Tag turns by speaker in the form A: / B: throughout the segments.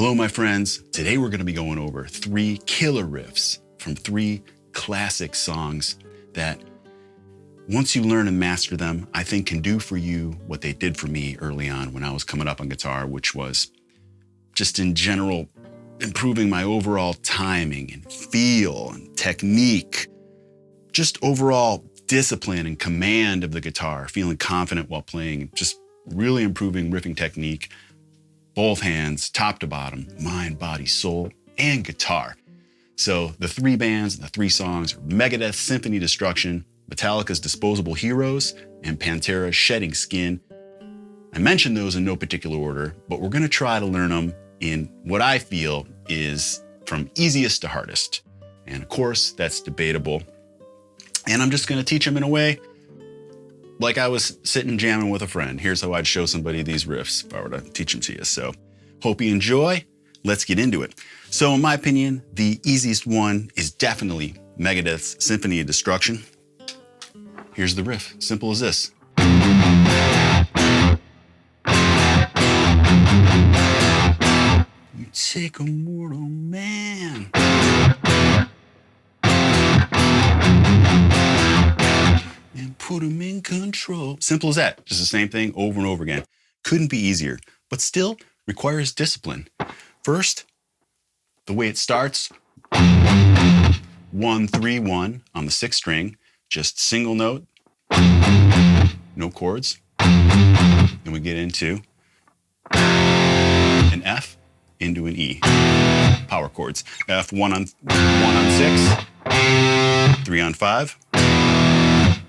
A: Hello, my friends. Today we're going to be going over 3 killer riffs from 3 classic songs that once you learn and master them, I think can do for you what they did for me early on when I was coming up on guitar, which was just in general improving my overall timing and feel and technique, just overall discipline and command of the guitar, feeling confident while playing, just really improving riffing technique, both hands, top to bottom, mind, body, soul, and guitar. So the 3 bands and the 3 songs are Megadeth's Symphony of Destruction, Metallica's Disposable Heroes, and Pantera's Shedding Skin. I mentioned those in no particular order, but we're going to try to learn them in what I feel is from easiest to hardest. And of course, that's debatable. And I'm just going to teach them in a way like I was sitting jamming with a friend. Here's how I'd show somebody these riffs if I were to teach them to you. So hope you enjoy. Let's get into it. So in my opinion, the easiest one is definitely Megadeth's Symphony of Destruction. Here's the riff, simple as this. You take a mortal man and put him in control. Simple as that, just the same thing over and over again. Couldn't be easier, but still requires discipline. First, the way it starts, 1, 3, 1 on the 6th string, just single note, no chords. Then we get into an F into an E, power chords. F, 1 on 6, 3 on 5,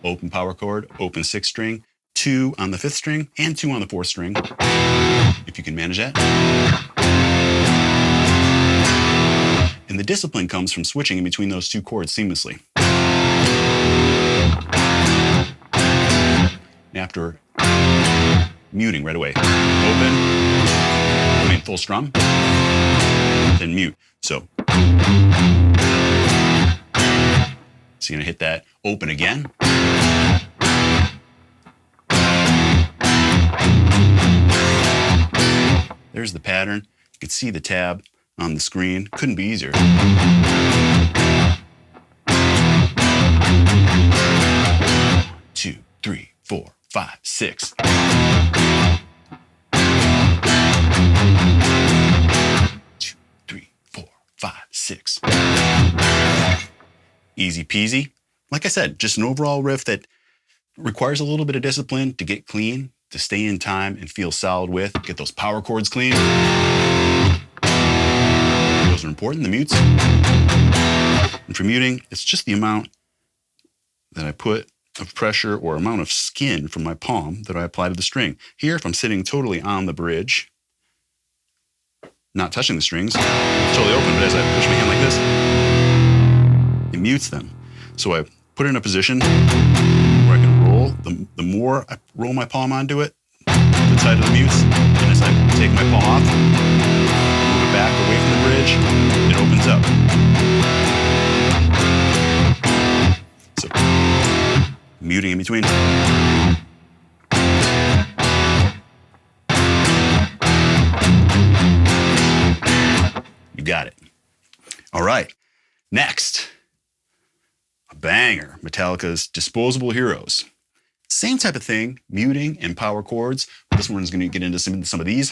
A: open power chord, open 6th string, 2 on the 5th string, and 2 on the 4th string, if you can manage that. And the discipline comes from switching in between those 2 chords seamlessly. And after muting right away, full strum, then mute. So you're gonna hit that open again. There's the pattern. You can see the tab on the screen. Couldn't be easier. 2, 3, 4, 5, 6. 2, 3, 4, 5, 6. Easy peasy. Like I said, just an overall riff that requires a little bit of discipline to get clean, to stay in time and feel solid with, get those power chords clean. Those are important, the mutes. And for muting, it's just the amount that I put of pressure or amount of skin from my palm that I apply to the string. Here, if I'm sitting totally on the bridge, not touching the strings, it's totally open, but as I push my hand like this, it mutes them. So I put it in a position where I can roll. The more I roll my palm onto it, the tighter the mutes. And as I take my palm off, move it back away from the bridge, it opens up. So, muting in between. You got it. All right, next. Banger, Metallica's Disposable Heroes. Same type of thing, muting and power chords. This one's going to get into some of these.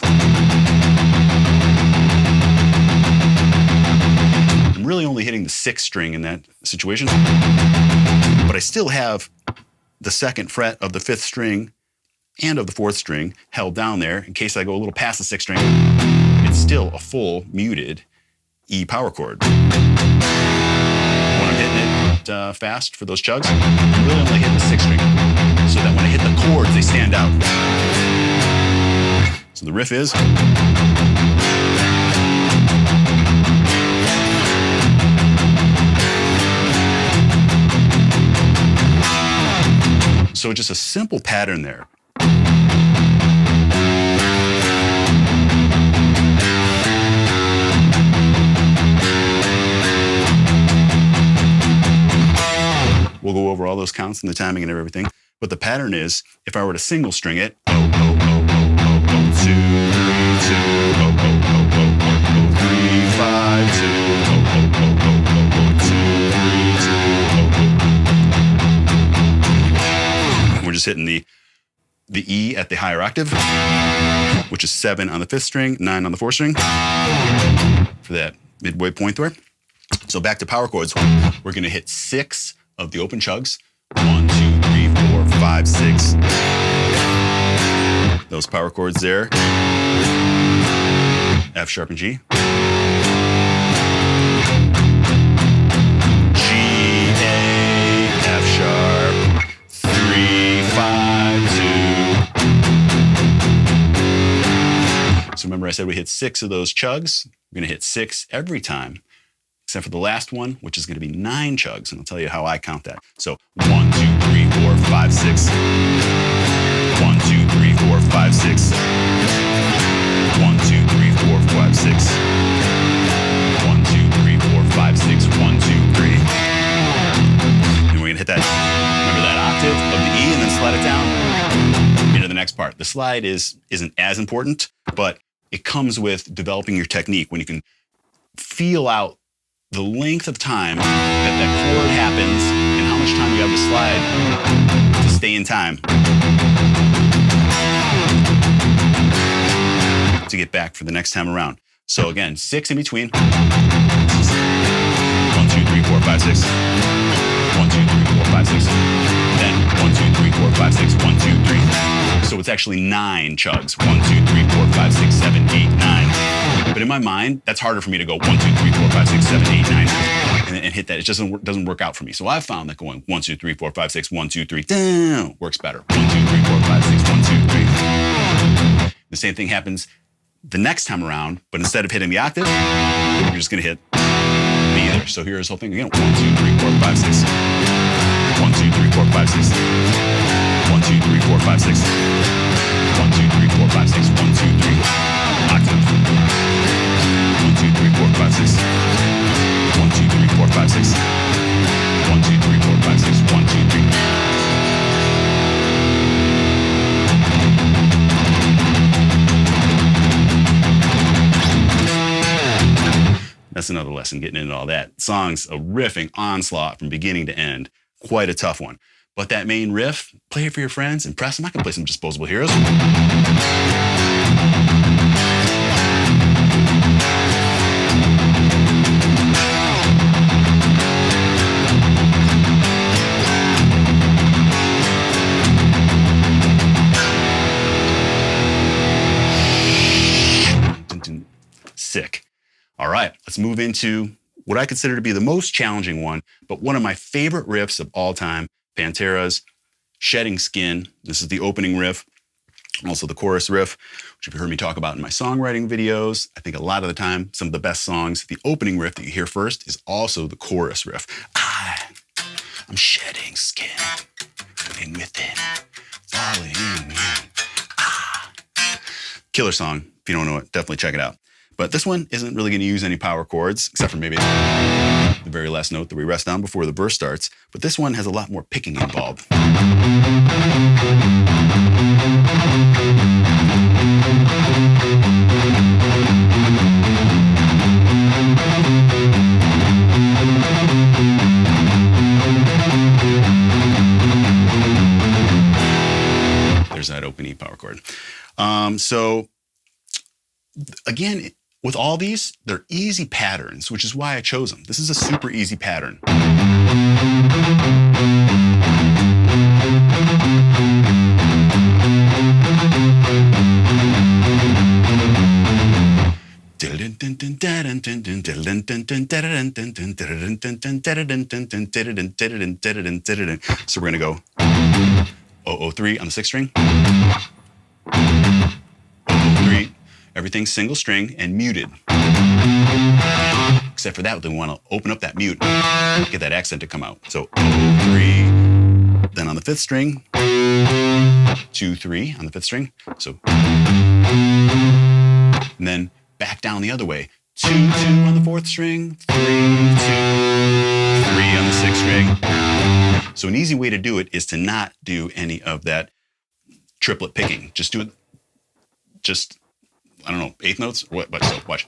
A: I'm really only hitting the 6th string in that situation, but I still have the 2nd fret of the 5th string and of the 4th string held down there in case I go a little past the 6th string. It's still a full muted E power chord. When I'm hitting it fast for those chugs, I'm really only hitting the 6th string, so that when I hit the chords, they stand out. So the riff is. So just a simple pattern there. We'll go over all those counts and the timing and everything. But the pattern is, if I were to single string it, 2, 3, 2, just hitting the E at the higher octave, which is 7 on the 5th string, 9 on the 4th string for that midway point there. So back to power chords, we're going to hit 6 of the open chugs. 1, 2, 3, 4, 5, 6. Those power chords there. F sharp and G. G, A, F sharp, 3, 5, 2. So remember I said we hit 6 of those chugs. We're going to hit 6 every time, except for the last one, which is going to be 9 chugs. And I'll tell you how I count that. So 1, 2, 3, 4, 5, 6. 1, 2, 3, 4, 5, 6. 1, 2, 3, 4, 5, 6. 1, 2, 3, 4, 5, 6. 1, 2, 3. And we're going to hit that, remember that octave of the E, and then slide it down into the next part. The slide isn't as important, but it comes with developing your technique when you can feel out the length of time that chord happens and how much time you have to slide to stay in time to get back for the next time around. So again, 6 in between. 1, 2, 3, 4, 5, 6. 1, 2, 3, 4, 5, 6. Then 1, 2, 3, 4, 5, 6. 1, 2, 3. So it's actually 9 chugs. 1, 2, 3, 4, 5, 6, 7, 8, 9. But in my mind, that's harder for me to go 1, 2, 3, 4, 5, 6, 7, 8, 9, and hit that. It just doesn't work out for me. So I've found that going 1, 2, 3, 4, 5, 6, 1, 2, 3, down works better. 1, 2, 3, 4, 5, 6, 1, 2, 3. The same thing happens the next time around, but instead of hitting the octave, you're just going to hit the either. So here's the whole thing again. 1, 2, 3, 4, 5, 6. 1, 2, 3, 4, 5, 6. 1, 2, 3, 4, 5, 6. 1, 2, 3, 4, 5, 6. 1, 2, 3. Octave. 1, 2, 3, 4, 5, 6. 1, 2, 3, 4, 5, 6. 1, 2, 3, 4, 5, 6. 1, 2, 3. That's another lesson, getting into all that. Song's a riffing onslaught from beginning to end. Quite a tough one. But that main riff, play it for your friends, impress them. I can play some Disposable Heroes. Sick. All right, let's move into what I consider to be the most challenging one, but one of my favorite riffs of all time, Pantera's Shedding Skin. This is the opening riff, also the chorus riff, which you've heard me talk about in my songwriting videos. I think a lot of the time, some of the best songs, the opening riff that you hear first is also the chorus riff. I'm shedding skin, and within, falling in. Killer song. If you don't know it, definitely check it out. But this one isn't really going to use any power chords, except for maybe the very last note that we rest on before the verse starts. But this one has a lot more picking involved. There's that open E power chord. So again, with all these, they're easy patterns, which is why I chose them. This is a super easy pattern. So we're going to go 003 on the 6th string. 003. Everything's single string and muted. Except for that, we want to open up that mute, get that accent to come out. So 003, then on the 5th string, 2-3 on the 5th string. So, and then back down the other way. 2-2 on the 4th string, 3-2, 3 on the 6th string. So an easy way to do it is to not do any of that triplet picking. Just do it, I don't know, 8th notes or what? But so watch.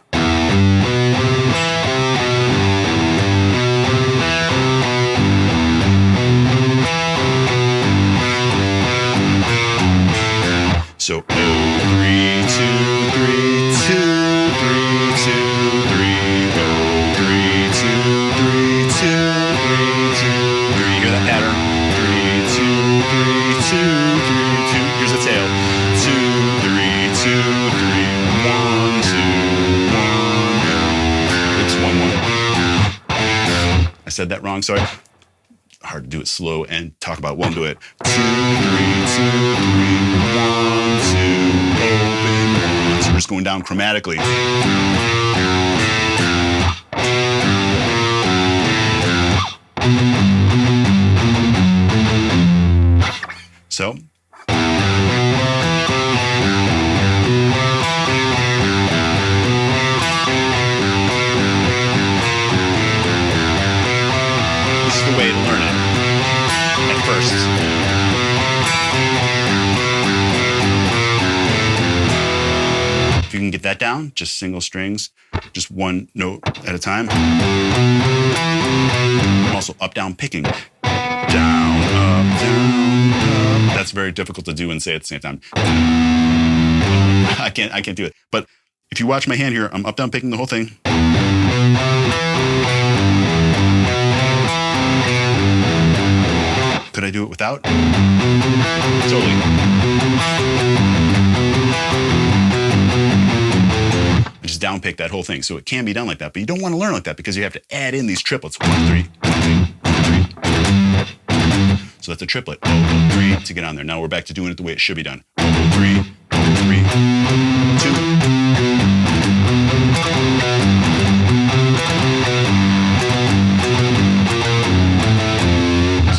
A: said that wrong, sorry. Hard to do it slow and talk about one, do it. 2, 3, 2, 3, 1, 2, open, 1. So we're just going down chromatically. So. This is the way to learn it at first. If you can get that down, just single strings, just one note at a time. Also up, down picking. Down, up, down, up. That's very difficult to do and say at the same time. I can't do it. But if you watch my hand here, I'm up, down picking the whole thing. Could I do it without? Totally. I just down pick that whole thing. So it can be done like that, but you don't want to learn like that because you have to add in these triplets. 1, 3, 1, 3, 1, 3. So that's a triplet. 0, 3 to get on there. Now we're back to doing it the way it should be done. 0, 3, 3, 2.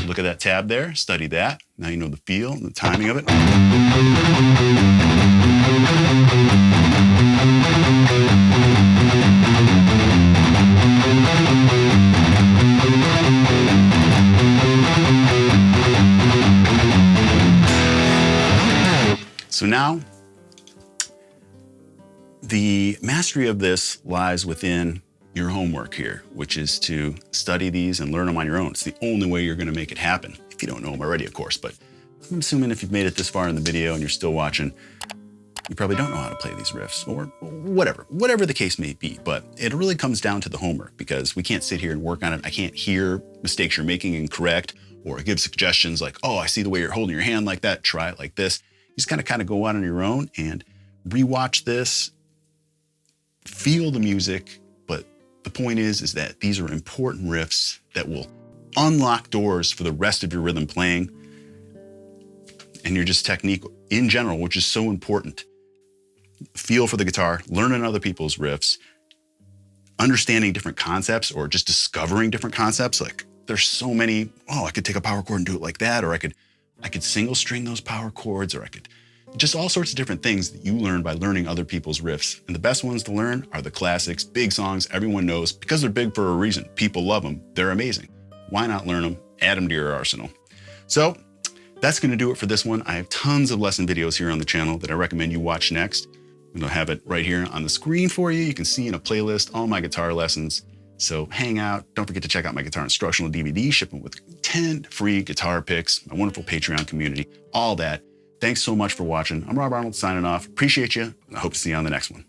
A: Look at that tab there, study that. Now you know the feel and the timing of it. So now, the mastery of this lies within your homework here, which is to study these and learn them on your own. It's the only way you're going to make it happen. If you don't know them already, of course, but I'm assuming if you've made it this far in the video and you're still watching, you probably don't know how to play these riffs or whatever the case may be. But it really comes down to the homework because we can't sit here and work on it. I can't hear mistakes you're making and correct or give suggestions like, oh, I see the way you're holding your hand like that. Try it like this. You just kind of go out on your own and rewatch this, feel the music. The point is that these are important riffs that will unlock doors for the rest of your rhythm playing and your just technique in general, which is so important. Feel for the guitar, learning other people's riffs, understanding different concepts or just discovering different concepts. Like there's so many, oh, I could take a power chord and do it like that, or I could single string those power chords, or I could just all sorts of different things that you learn by learning other people's riffs. And the best ones to learn are the classics, big songs everyone knows because they're big for a reason. People love them. They're amazing. Why not learn them? Add them to your arsenal. So that's going to do it for this one. I have tons of lesson videos here on the channel that I recommend you watch next. I'm going to have it right here on the screen for you. You can see in a playlist all my guitar lessons. So hang out. Don't forget to check out my guitar instructional DVD, shipping with 10 free guitar picks, my wonderful Patreon community, all that. Thanks so much for watching. I'm Rob Arnold signing off. Appreciate you. I hope to see you on the next one.